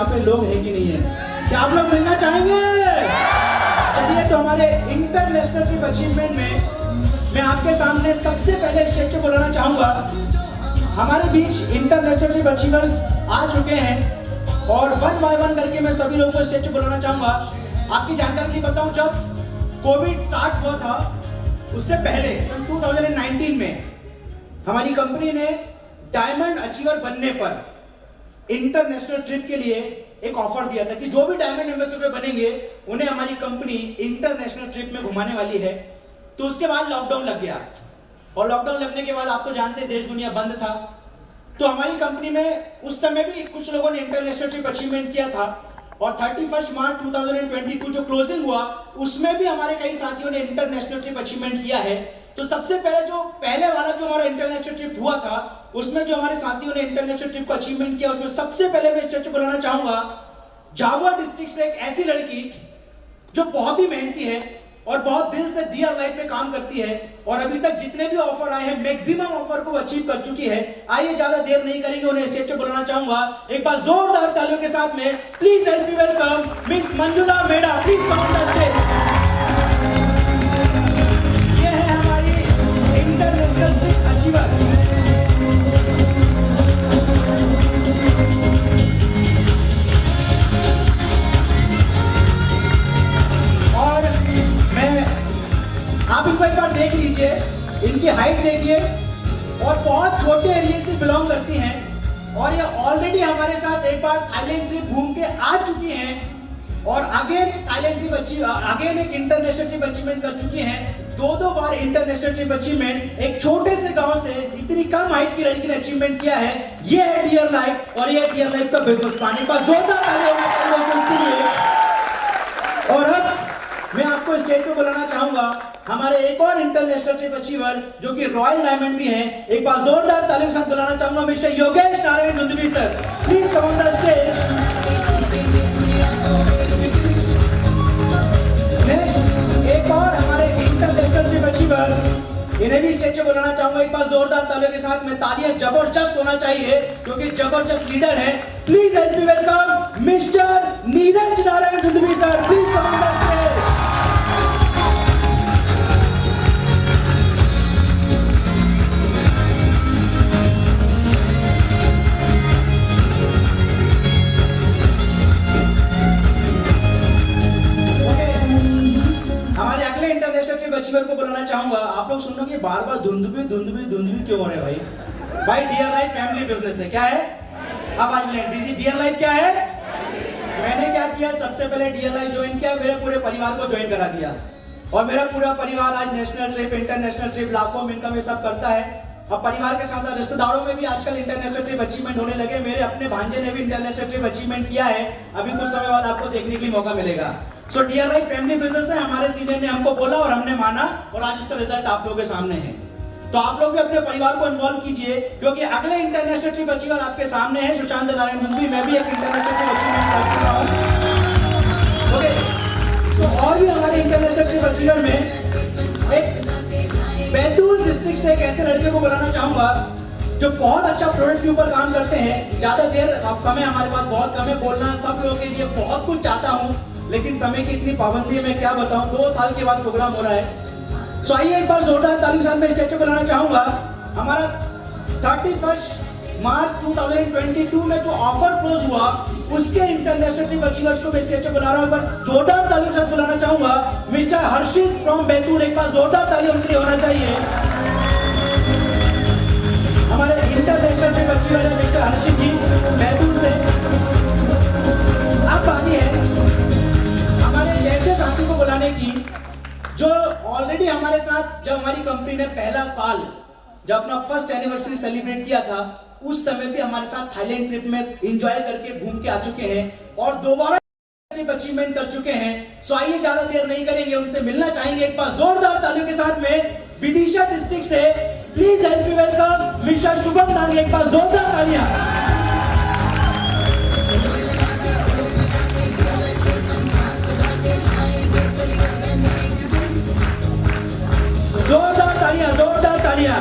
यहाँ पे लोग हैं कि नहीं है? क्या आप लोग मिलना चाहेंगे? चलिए, तो हमारे इंटरनेशनल ट्रिप अचीवमेंट में मैं आपके सामने सबसे पहले स्टेज को बुलाना चाहूंगा। हमारे बीच इंटरनेशनल ट्रिप अचीवर्स आ चुके हैं और वन बाय वन करके मैं सभी लोगों को स्टेज को बुलाना चाहूंगा। आपकी जानकारी नहीं बताऊं, जब कोविड स्टार्ट हुआ था उससे पहले सन 2019 में हमारी कंपनी ने डायमंड अचीवर बनने पर इंटरनेशनल ट्रिप के लिए एक ऑफर दिया था कि जो भी डायमंड एम्बेसडर बनेंगे उन्हें हमारी कंपनी इंटरनेशनल ट्रिप में घुमाने वाली है। तो उसके बाद लॉकडाउन लग गया और लॉकडाउन लगने के बाद आप तो जानते हैं देश दुनिया बंद था। तो हमारी कंपनी में उस समय भी कुछ लोगों ने इंटरनेशनल ट्रिप अचीवमेंट किया था और 31 मार्च 2022 जो क्लोजिंग हुआ उसमें भी हमारे कई साथियों ने इंटरनेशनल ट्रिप अचीवमेंट किया है। तो सबसे पहले वाला जो हमारा इंटरनेशनल ट्रिप हुआ था उसमें जो हमारे साथियों ने इंटरनेशनल ट्रिप को अचीवमेंट किया उसमें सबसे पहले मैं स्टेज को बुलाना चाहूंगा झाबुआ डिस्ट्रिक्ट से एक ऐसी लड़की जो बहुत ही मेहनती है और बहुत दिल से डियर लाइफ में काम करती है और अभी तक जितने भी ऑफर आए हैं मैक्सिमम ऑफर को अचीव कर चुकी है। आइए ज्यादा देर नहीं करेंगे, उन्हें स्टेज पे बुलाना चाहूंगा। एक बार जोरदार तालियों के साथ में please help me welcome miss Manjula Meda, please come on the stage. ये है हमारी इंटरनेशनल ट्रिप अचीवर। आप इनको एक बार देख लीजिए, इनकी हाइट देखिए और बहुत छोटे एरिया से बिलोंग करती हैं और ये ऑलरेडी हमारे साथ एक बार थाईलैंड ट्रिप घूम के आ चुकी हैं और अगेन थाईलैंड ट्रिप अगेन एक इंटरनेशनल ट्रिप अचीवमेंट कर चुकी हैं। दो बार इंटरनेशनल ट्रिप अचीवमेंट एक छोटे से गांव से इतनी कम हाइट की लड़की ने अचीवमेंट किया है। ये है डियर लाइफ और ये डियर लाइफ का बिजनेस प्लान। पर जोरदार तालियां उसके लिए। और अब मैं आपको स्टेज पे बुलाना चाहूंगा हमारे एक और इंटरनेशनल ट्रिप अचीवर जो कि रॉयल डायमंड भी हैं। एक बार जोरदार तालियों के साथ बुलाना चाहूंगा mister Yogesh Narayan Dhundhvi sir, please come on the stage. Next एक और हमारे इंटरनेशनल ट्रिप अचीवर, इन्हें भी स्टेज पे बुलाना चाहूंगा। एक बार जोरदार तालियों के साथ में तालियां जबरदस्त होना चाहिए क्योंकि जबरदस्त लीडर है। Please help me welcome mister Neeraj Narayan Dhundhvi sir, please come on the stage. Achiever को बुलाना चाहूंगा। आप लोग सुन लो कि बार-बार धुंधवी क्यों हो रहे हैं भाई डियर लाइफ फैमिली बिजनेस है। क्या है? अब आज दीदी डियर लाइफ क्या है? मैंने क्या किया, सबसे पहले डियर लाइफ ज्वाइन किया, मेरे पूरे परिवार को ज्वाइन करा दिया और मेरा पूरा परिवार आज नेशनल ट्रिप इंटरनेशनल ट्रिप लाखों में इनकम ये सब करता है। अब परिवार के साथ रिश्तेदारों में भी आजकल इंटरनेशनल ट्रिप अचीवमेंट होने लगे। मेरे अपने भांजे ने भी इंटरनेशनल ट्रिप अचीवमेंट किया है, अभी कुछ समय बाद आपको देखने के लिए मौका मिलेगा। So dear life family business है, हमारे सीनियर ने हमको बोला और हमने माना और आज इसका रिजल्ट आप लोगों के सामने है। तो आप लोग भी अपने परिवार को इन्वॉल्व कीजिए क्योंकि अगले इंटरनेशनल ट्रिप अचीवर आपके सामने है सुशांत नारायण धुंधवी। मैं भी एक इंटरनेशनल ट्रिप अचीवमेंट कर चुका हूं। ओके, तो और भी हमारे इंटरनेशनल ट्रिप अचीवर में एक बैतूल डिस्ट्रिक्ट से एक ऐसे लड़के को बुलाना चाहूंगा जो बहुत अच्छा प्रोडक्ट के ऊपर काम करते हैं। ज्यादा देर अब समय हमारे पास बहुत कम है, बोलना सब लोगों के लिए बहुत कुछ चाहता हूं लेकिन समय की इतनी पाबंदी है, मैं क्या बताऊं। 2 साल के बाद प्रोग्राम हो रहा है। सो आइए एक बार जोरदार तालियों के साथ में स्टेज पे बुलाना चाहूंगा। हमारा 31 मार्च 2022 में जो ऑफर क्लोज हुआ उसके इंटरनेशनल ट्रिप अचीवर्स को मैं स्टेज पे बुला रहा हूं। एक बार जोरदार तालियों के साथ बुलाना चाहूंगा मिस्टर हर्षित फ्रॉम बैतूल। एक बार जोरदार तालियां उनके लिए होना चाहिए। हमारे इंटरनेशनल ट्रिप अचीवर है मिस्टर हर्षित जी बैतूल से। अब बाकी है ऐसे साथी को बुलाने की जो ऑलरेडी हमारे साथ जब हमारी कंपनी ने पहला साल जब अपना फर्स्ट एनिवर्सरी सेलिब्रेट किया था उस समय भी हमारे साथ थाईलैंड ट्रिप में एंजॉय करके घूम के आ चुके हैं और दोबारा ट्रिप अचीवमेंट कर चुके हैं। सो आइए ज्यादा देर नहीं करेंगे, उनसे मिलना चाहेंगे। एक बार जोरदार तालियों के साथ में विदिशा डिस्ट्रिक्ट से please help me welcome mister Shubham Dange. एक बार जोरदार तालियां। जोरदार तालियां, जोरदार तालियां।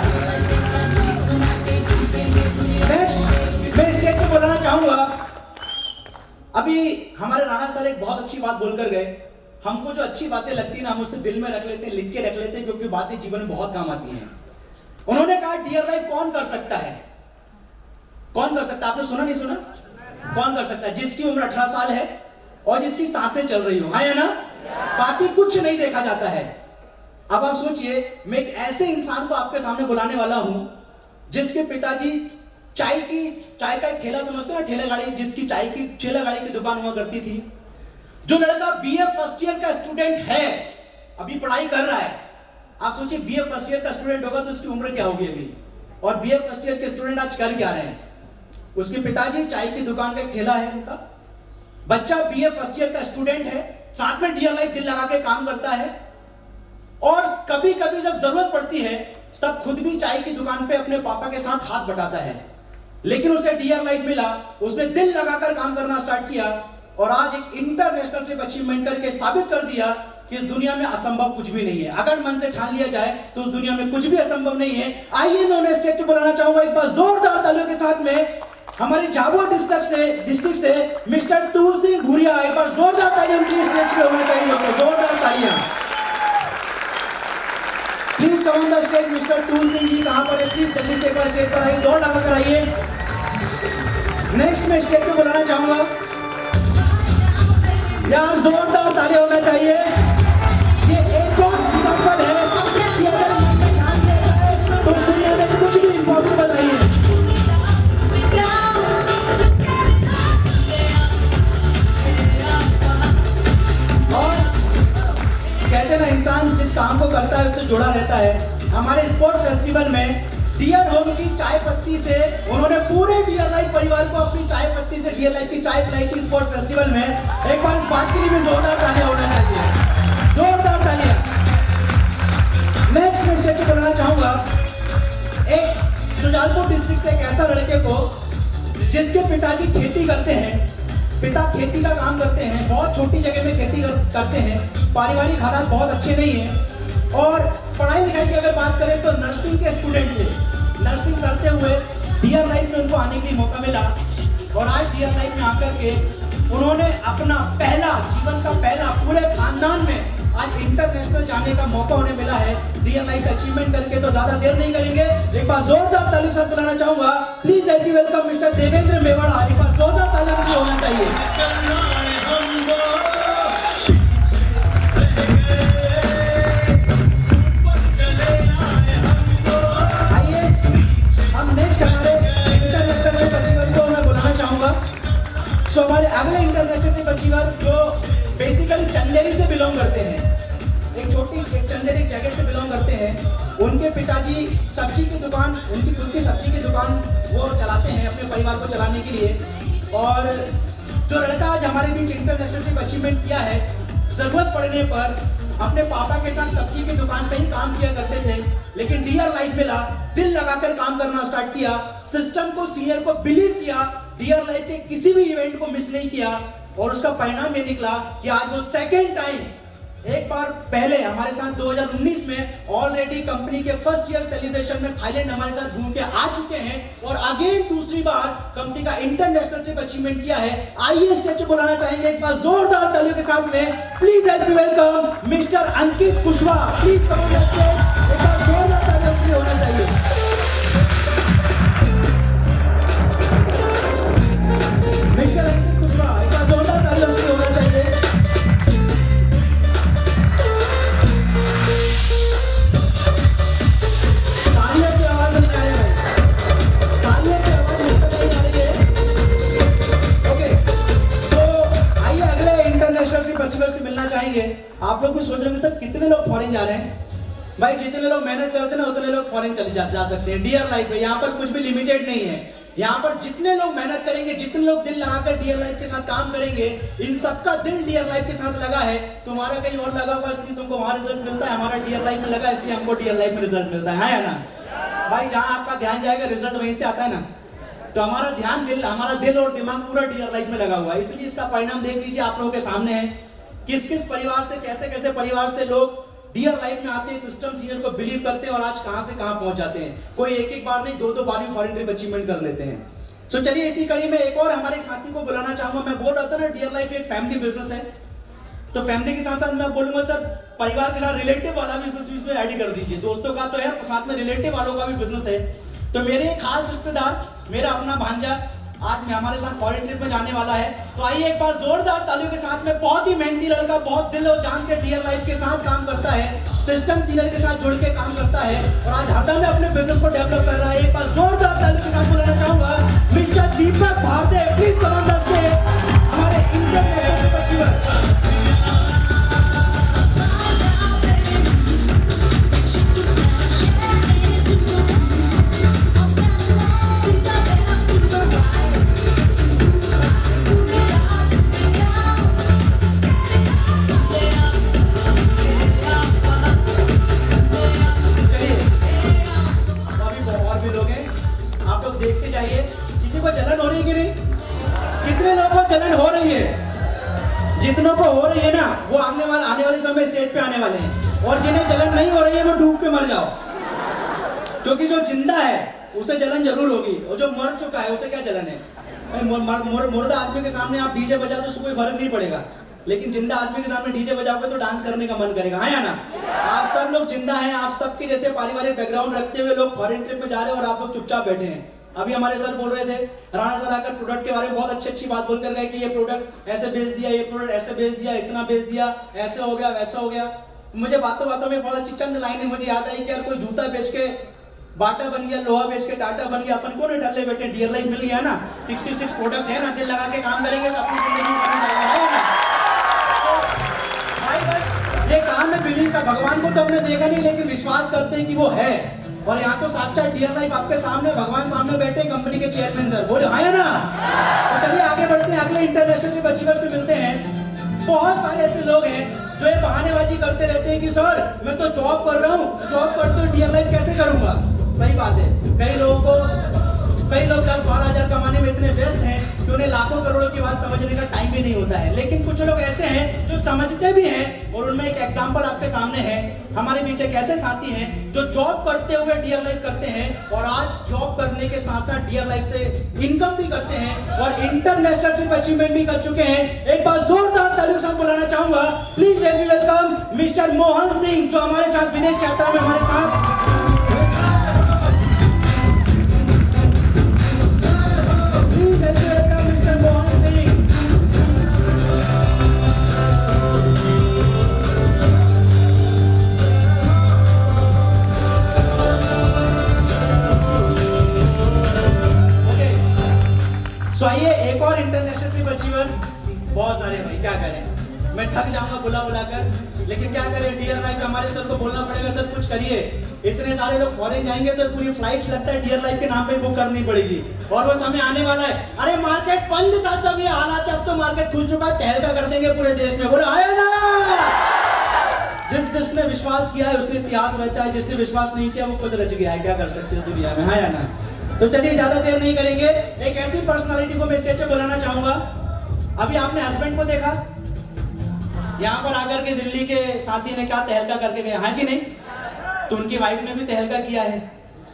नेक्स्ट मैं स्टेज पे बुलाना चाहूंगा अभी हमारे राणा सर एक बहुत अच्छी बात बोलकर गए, हमको जो अच्छी बातें लगती है ना हम उसे दिल में रख लेते हैं, लिख के रख लेते हैं, क्योंकि बातें जीवन में बहुत काम आती हैं। उन्होंने कहा डियर लाइफ कौन कर सकता है? कौन कर सकता है? आपने सुना नहीं सुना? कौन कर सकता है? जिसकी उम्र 18 साल है और जिसकी सांसें चल रही हो, हाँ या ना? बाकी कुछ नहीं देखा जाता है। अब आप सोचिए, मैं एक ऐसे इंसान को आपके सामने बुलाने वाला हूं जिसके पिताजी चाय का एक ठेला, समझते हो ना, ठेला गाड़ी, जिसकी चाय की ठेला गाड़ी की दुकान हुआ करती थी। जो लड़का बीए फर्स्ट ईयर का स्टूडेंट है, अभी पढ़ाई कर रहा है। आप सोचिए बीए फर्स्ट ईयर का स्टूडेंट होगा तो उसकी उम्र क्या होगी अभी, और बीए फर्स्ट ईयर के स्टूडेंट आज कर क्या रहे हैं? उसके पिताजी चाय की दुकान का एक ठेला है उनका, बच्चा बीए फर्स्ट ईयर का स्टूडेंट है, साथ में डियर लाइफ दिल लगा के काम करता है, और कभी कभी जब जरूरत पड़ती है तब खुद भी चाय की दुकान पे अपने पापा के साथ हाथ बटाता है। लेकिन उसे डियर लाइफ मिला, उसने दिल लगाकर काम करना स्टार्ट किया और आज एक इंटरनेशनल ट्रिप अचीवमेंट करके साबित कर दिया कि इस दुनिया में असंभव कुछ भी नहीं है। अगर मन से ठान लिया जाए तो उस दुनिया में कुछ भी असंभव नहीं है। आइए मैं उन्हें स्टेज पे बुलाना चाहूंगा एक बार जोरदार तालियों के साथ में, हमारे झाबुआ डिस्ट्रिक्ट से मिस्टर टूल सिंह भूरिया। एक बार जोरदार तालियां उनकी स्टेज पे होना चाहिए, जोरदार तालियां। Please come on the stage mister टूल सिंह जी, कहां पर है? प्लीज जल्दी से एक बार स्टेज पर आइए, दौड़ लगा कर आइए। नेक्स्ट मैं स्टेज पे बुलाना चाहूंगा, यार जोरदार तालियां होना चाहिए। ये एक और एग्जांपल है कि अगर ध्यान दिया जाए तो दुनिया में कुछ भी इम्पॉसिबल नहीं है। और कहते हैं ना, इंसान जिस काम को करता है उससे जुड़ा रहता है। हमारे स्पोर्ट फेस्टिवल में डियर होम की चाय पत्ती से उन्होंने पूरे डियर लाइफ परिवार को अपनी चाय पत्ती से डियर लाइफ की चाय पिलाई थी स्पोर्ट फेस्टिवल में। एक बार इस बात के लिए भी जोरदार तालियां होना चाहिए, जोरदार तालियां। नेक्स्ट मैं स्टेज पे बुलाना चाहूंगा एक शुजालपुर डिस्ट्रिक्ट से एक ऐसा लड़के को जिसके पिताजी खेती करते हैं, पिता खेती का काम करते हैं, बहुत छोटी जगह में खेती करते हैं, पारिवारिक हालात बहुत अच्छे नहीं हैं, और पढ़ाई लिखाई की अगर बात करें तो नर्सिंग के स्टूडेंट थे। नर्सिंग करते हुए डियर लाइफ में उनको आने के लिए मौका मिला, और आज डियर लाइफ में आकर के उन्होंने अपना पहला, जीवन का पहला, पूरे खानदान में आज इंटरनेशनल जाने का मौका उन्हें मिला है डियर लाइफ अचीवमेंट करके। तो ज्यादा देर नहीं करेंगे, एक बार जोरदार ताली के साथ बुलाना चाहूंगा, please help me welcome mister Devendra Mewada. एक बार जोरदार ताली होना चाहिए। आइए हम नेक्स्ट हमारे इंटरनेशनल अचीवर को मैं बुलाना चाहूंगा। सो हमारे अगले इंटरनेशनल अचीवर जो बेसिकली चंदेरी से बिलोंग करते हैं, एक चंदेरी जगह से बिलोंग करते हैं। उनके पिताजी सब्जी की दुकान, उनकी खुद की सब्जी की दुकान वो चलाते हैं अपने परिवार को चलाने के लिए। और जो लड़का आज हमारे बीच इंटरनेशनल ट्रिप अचीवमेंट किया है, जरूरत पड़ने पर अपने पापा के साथ सब्जी की दुकान पे ही काम किया करते थे, लेकिन डियर लाइफ मिला, दिल लगाकर काम करना स्टार्ट किया, सिस्टम को, सीनियर को बिलीव किया, डियर लाइफ के किसी भी इवेंट को मिस नहीं किया, और उसका परिणाम ये निकला कि आज वो सेकेंड टाइम, एक बार पहले हमारे साथ 2019 में ऑलरेडी कंपनी के फर्स्ट ईयर सेलिब्रेशन में थाईलैंड हमारे साथ घूम के आ चुके हैं, और अगेन दूसरी बार कंपनी का इंटरनेशनल ट्रिप अचीवमेंट किया है। आइए स्टेज पे बुलाना चाहेंगे एक बार जोरदार तालियों के साथ में, please help me welcome mister Ankit Kushwaha. Please come on stage, एक बार जोरदार तालियां होना चाहिए। मिस्टर अंकित कुशवाहा, एक बार जोरदार तालियां होना चाहिए। से मिलना चाहेंगे। आप लोग भी सोच रहे होंगे सर कितने लोग फॉरेन जा रहे हैं? भाई जितने लोग मेहनत करते हैं ना उतने लोग फॉरेन चले जा सकते हैं डियर लाइफ में। यहाँ पर कुछ भी लिमिटेड नहीं है। यहाँ पर जितने लोग मेहनत करेंगे, जितने लोग दिल लगाकर डियर लाइफ के साथ काम करेंगे, इन सबका दिल डियर लाइफ के साथ लगा है। तुम्हारा कहीं और लगा हुआ इसलिए तुमको वहां रिजल्ट मिलता है, हमारा डियर लाइफ में लगा इसलिए हमको डियर लाइफ में रिजल्ट मिलता है या ना? भाई जहाँ आपका ध्यान जाएगा रिजल्ट वहीं से आता है ना। तो हमारा दिल और दिमाग पूरा डियर लाइफ में लगा हुआ है, इसलिए इसका परिणाम देख लीजिए आप लोगों के सामने है। किस किस परिवार से, कैसे कैसे परिवार से लोग डियर लाइफ में आते हैं, सिस्टम सीनियर को बिलीव करते हैं और आज कहां से कहां पहुंच जाते हैं। कोई एक बार नहीं, दो बार भी फॉरेन ट्रिप अचीवमेंट कर लेते हैं। सो चलिए इसी कड़ी में एक और हमारे साथी को बुलाना चाहूंगा। मैं बोल रहा था ना डियर लाइफ एक फैमिली बिजनेस है, तो फैमिली के साथ साथ मैं बोलूंगा सर परिवार के साथ रिलेटिव वाला भी बिजनेस में ऐड कर दीजिए। दोस्तों का तो है, साथ में रिलेटिव वालों का भी बिजनेस है। तो मेरे एक खास रिश्तेदार, मेरा अपना भांजा आज में हमारे साथ फॉरेन ट्रिप में जाने वाला है। तो आइए एक बार जोरदार तालियों के साथ में, बहुत ही मेहनती लड़का, बहुत दिल और जान से डियर लाइफ के साथ काम करता है, सिस्टम सीनियर के साथ जुड़ के काम करता है और आज हरदम में अपने बिजनेस को डेवलप कर रहा है। एक बार जोरदार तालियों के साथ बुलाना चाहूंगा mister Deepak Bharti. Please commander से हमारे इंटरनेशनल अचीवर। देखते जाइए, किसी को जलन हो रही है कि नहीं? कितने लोगों को जलन हो रही है? जितनों को हो रही है ना, वो आने वाले समय स्टेज पे आने वाले हैं, और जिन्हें जलन नहीं हो रही है वो डूब के मर जाओ, क्योंकि जो जिंदा है उसे जलन जरूर होगी, और जो मर चुका है उसे क्या जलन है? मुर्दा आदमी के सामने आप डीजे बजा दो उसको कोई फर्क नहीं पड़ेगा, लेकिन जिंदा आदमी के सामने डीजे बजाओगे तो डांस करने का मन करेगा, हाँ या ना? आप सब लोग जिंदा हैं, आप सबके जैसे पारिवारिक बैकग्राउंड रखते हुए लोग फॉरेन ट्रिप में जा रहे हैं और आप लोग चुपचाप बैठे हैं। अभी हमारे सर बोल रहे थे, राणा सर आकर प्रोडक्ट के बारे में बहुत अच्छी बात बोल कर गए कि ये प्रोडक्ट ऐसे बेच दिया, ये प्रोडक्ट ऐसे बेच दिया, इतना बेच दिया, ऐसे हो गया, वैसा हो गया। मुझे बातों बातों में बहुत अच्छी चंद लाइनें मुझे याद आई कि यार कोई जूता बेच के बाटा बन गया, लोहा बेच के टाटा बन गया, अपन कौन ठल्ले बैठे? डियर लाइफ मिल गया ना, 66 प्रोडक्ट है ना, दिल लगा के काम करेंगे तो अपनी जिंदगी बन जाएगा। भाई बस ये काम है बिलीव का, भगवान को तो हमने देखा नहीं लेकिन विश्वास करते हैं कि वो है, और यहाँ तो साक्षात डियर लाइफ आपके सामने, भगवान सामने बैठे, कंपनी के चेयरमैन सर बोले हाँ ना। तो चलिए आगे बढ़ते हैं, अगले इंटरनेशनल ट्रिप अचीवर से मिलते हैं। बहुत सारे ऐसे लोग हैं जो ये बहानेबाजी करते रहते हैं कि सर मैं तो जॉब कर रहा हूँ, जॉब करते हुए डियर लाइफ कैसे करूंगा? सही बात है, कई लोग 10-12 हजार कमाने में इतने व्यस्त हैं कि उन्हें लाखों करोड़ों की बात समझने का टाइम भी नहीं होता है। लेकिन कुछ लोग ऐसे हैं जो समझते भी हैं, और उनमें एक एग्जांपल आपके सामने है। हमारे बीच एक ऐसे साथी हैं जो जॉब करते हुए डियर लाइफ करते हैं, और आज जॉब करने के साथ साथ डियर लाइफ से इनकम भी करते हैं और इंटरनेशनल ट्रिप अचीवमेंट भी कर चुके हैं। एक बार जोरदार तालियों के साथ बुलाना चाहूंगा, please let me welcome mister Mohan Singh, जो हमारे साथ विदेश यात्रा में हमारे साथ। तो आइए एक और इंटरनेशनल ट्रिप अचीवर, बहुत सारे भाई क्या करें, मैं थक जाऊंगा बुला कर, लेकिन क्या करें डियर लाइफ में हमारे सर को बोलना पड़ेगा सर कुछ करिए। इतने सारे लोग फॉरेन जाएंगे तो पूरी फ्लाइट लगता है डियर लाइफ के नाम पे बुक करनी पड़ेगी, और वो समय आने वाला है। अरे मार्केट बंद था तब ये हालात है, अब तो मार्केट खुल चुका है, तहलका कर देंगे पूरे देश में, बोले आया ना। जिसने विश्वास किया है उसने इतिहास रचा है, जिसने विश्वास नहीं किया वो खुद रच गया है, क्या कर सकते हैं दुनिया में, हाँ या ना? तो चलिए ज्यादा देर नहीं करेंगे, एक ऐसी पर्सनालिटी को मैं स्टेज पे बुलाना चाहूंगा। अभी आपने हस्बैंड को देखा, यहाँ पर आकर के दिल्ली के साथी ने क्या तहलका करके गया, हाँ कि नहीं? तो उनकी वाइफ ने भी तहलका किया है।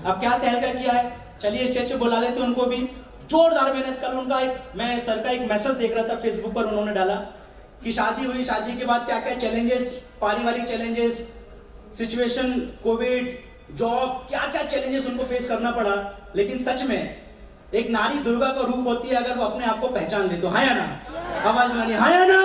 अब क्या तहलका किया है, चलिए स्टेज पे बुला लेते उनको भी। जोरदार मेहनत। कल उनका मैं सर का एक मैसेज देख रहा था फेसबुक पर, उन्होंने डाला कि शादी हुई, शादी के बाद क्या क्या चैलेंजेस, पारिवारिक चैलेंजेस, सिचुएशन, कोविड, जॉब, क्या क्या चैलेंजेस उनको फेस करना पड़ा। लेकिन सच में एक नारी दुर्गा का रूप होती है अगर वो अपने आप को पहचान ले तो, हाँ या ना? आवाज मानिए, हाँ या ना?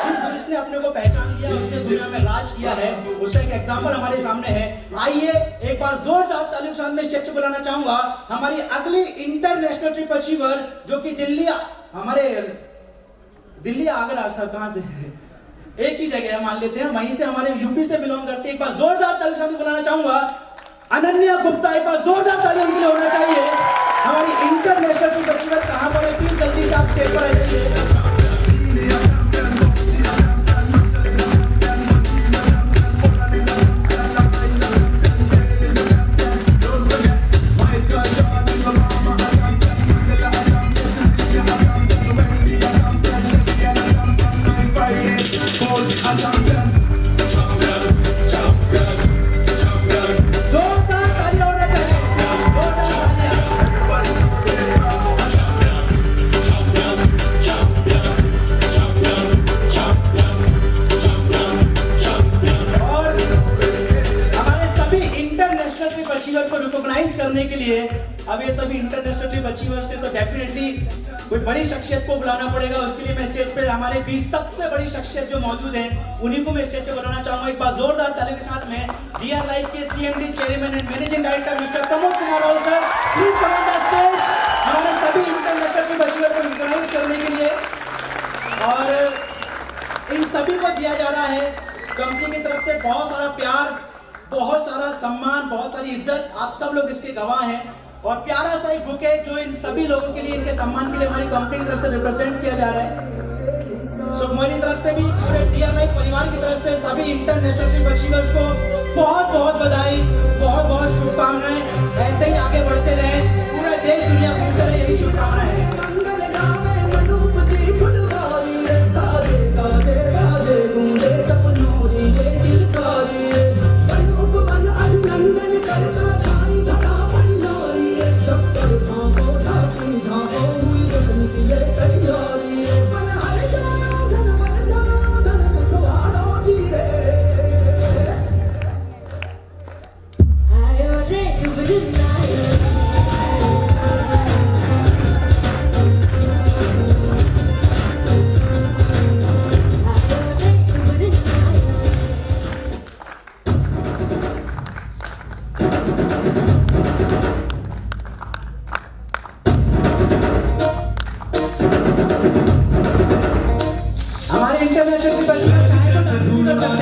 जिसने अपने को पहचान लिया उसने दुनिया में राज किया है, उसका एक एग्जांपल हमारे सामने है। आइए एक बार जोरदार तालियों के साथ में स्टेज पे बुलाना चाहूंगा हमारी अगली इंटरनेशनल ट्रिप अचीवर, जो कि दिल्ली आगरा सर कहां से एक ही जगह है, मान लेते हैं वहीं से, हमारे यूपी से बिलोंग करते हैं। एक बार जोरदार तालियों के साथ बुलाना चाहूंगा अनन्या गुप्ता, एक बार जोरदार तालियां उनके लिए होना चाहिए। हमारी इंटरनेशनल ट्रिप अचीवर कहां पर है, प्लीज जल्दी से आप स्टेज पर आ जाइए। कोई बड़ी शख्सियत को बुलाना पड़ेगा। उसके लिए मैं स्टेज पे हमारे बीच सबसे बड़ी शख्सियत जो मौजूद है उन्हीं को मैं स्टेज पे बुलाना चाहूंगा। एक बार जोरदार तालियों के साथ में DR लाइफ के CMD chairman and managing director mister Pramod Kumar Rao sir, please come on the stage हमारे सभी इंटरनेशनल टीम बच्चियों को रिकॉग्नाइज करने के लिए। और इन सभी को दिया जा रहा है कंपनी की तरफ से बहुत सारा प्यार, बहुत सारा सम्मान, बहुत सारी इज्जत। आप सब लोग इसके गवाह हैं। और प्यारा सा एक बुके जो इन सभी लोगों के लिए, इनके सम्मान के लिए हमारी कंपनी की तरफ से रिप्रेजेंट किया जा रहा है। सो मेरी तरफ से भी, पूरे DR लाइफ परिवार की तरफ से सभी इंटरनेशनल ट्रिप अचीवर्स को बहुत बहुत बधाई, बहुत बहुत शुभकामनाएं। ऐसे ही आगे बढ़ते रहे, पूरा देश दुनिया घूमते रहे, यही शुभकामनाएं।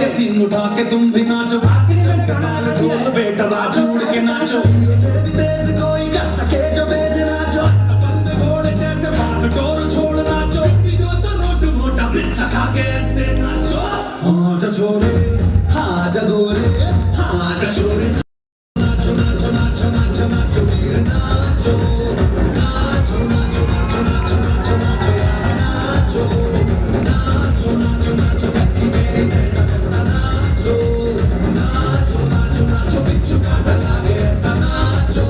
सीन उठा के तुम भी नाचो, बेटा राजू उड़ के नाचो, कोई कर सके जो बेद नाचो, घोड़े जैसे भाग डोर छोड़ नाचो, जो तो रोट मोटा मिर्चा खा के ऐसे नाचो। हाँ जा छोरे, हाँ जा गोरे, हाँ जा छोरे, नाचो नाचो नाचो नाचो नाचो वीर नाचो, नाचो नाचो नाचो नाचो नाचो नाचो यार नाचो, नाचो नाचो नाचो बच्ची मेरे जैसा करना नाचो, नाचो नाचो नाचो बिच्छू गाना लागे ऐसा नाचो।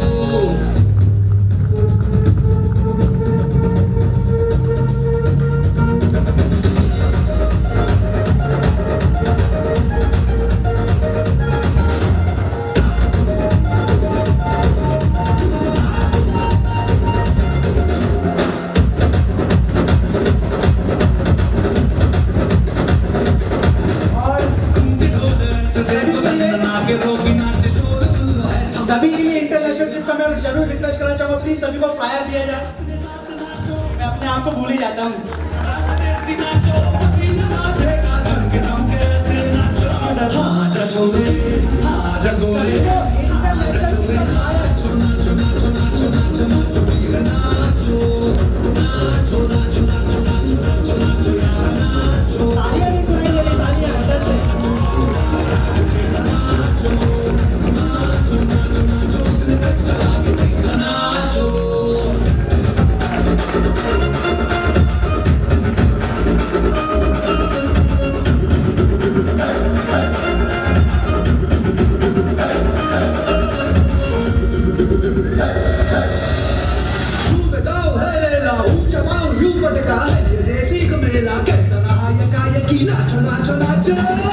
सभी के लिए इंटरनेशनल ट्रिप का मैं जरूर रिक्वेस्ट करना चाहूंगा, प्लीज सभी को फ्लायर दिया जाए। मैं अपने आप को भूल ही जाता हूँ। कैसा रहा यका यकी नाचो नाचो नाचो।